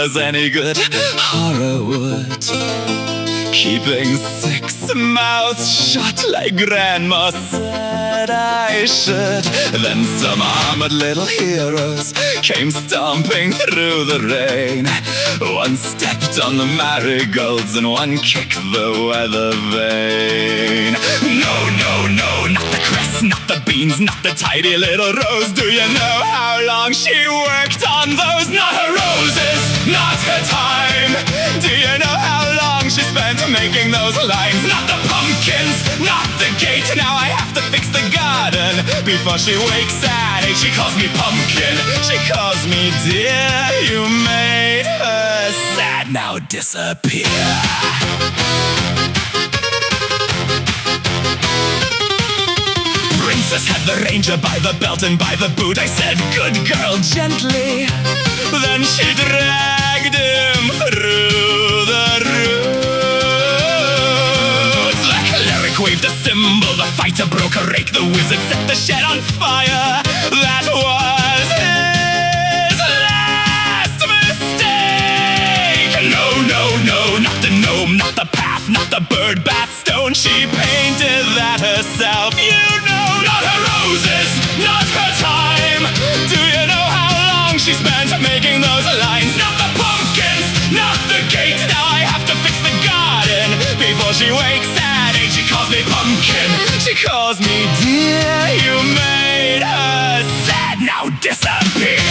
as any good horror would. Keeping 6 mouths shut like Grandma said I should. Then some armored little heroes came stomping through the rain. One stepped on the marigolds and one kicked the weather vane. No, no, no, not the cress, not the beans, not the tidy little rose. Do you know how long she worked on those? Not her roses, not her time. Do you know how long she spent making those lines? Not the pumpkins, not the gate. Now I have to fix the garden before she wakes at 8. She calls me pumpkin, she calls me dear. You made her sad, now disappear. Princess had the ranger by the belt and by the boot. I said, good girl, gently. Then she dragged him through the roots. The cleric waved a cymbal, the fighter broke a rake, the wizard set the shed on fire. That was his last mistake. No, no, no, not the gnome, not the path, not the birdbath stone. She painted that herself, you know. Not her roses, not her time. Do you know how long she spent making those lines? Not the pumpkins, not the gate. Now I have to fix the garden before she wakes at 8. She calls me pumpkin, she calls me dear. You made her sad, now disappear.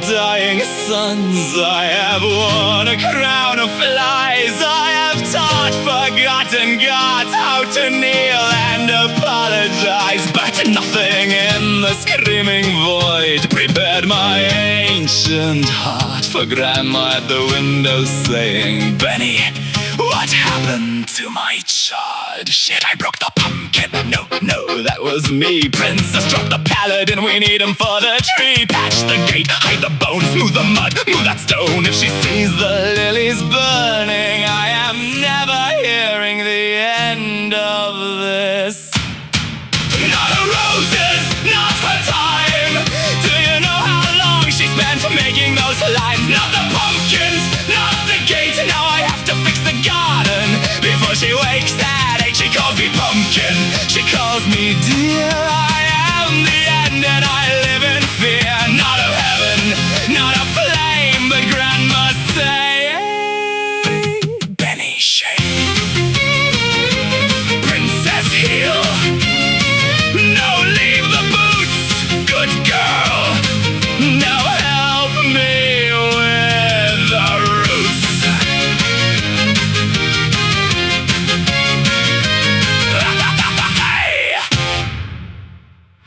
Dying suns, I have worn a crown of flies. I have taught forgotten gods how to kneel and apologize. But nothing in the screaming void prepared my ancient heart for Grandma at the window saying, Benny, what happened to my chard? Shit, I broke the pumpkin. No, no, that was me. Princess dropped the paladin, we need him for the tree. Patch the gate, hide the bones, smooth the mud, move that stone. If she sees the lilies burning, I am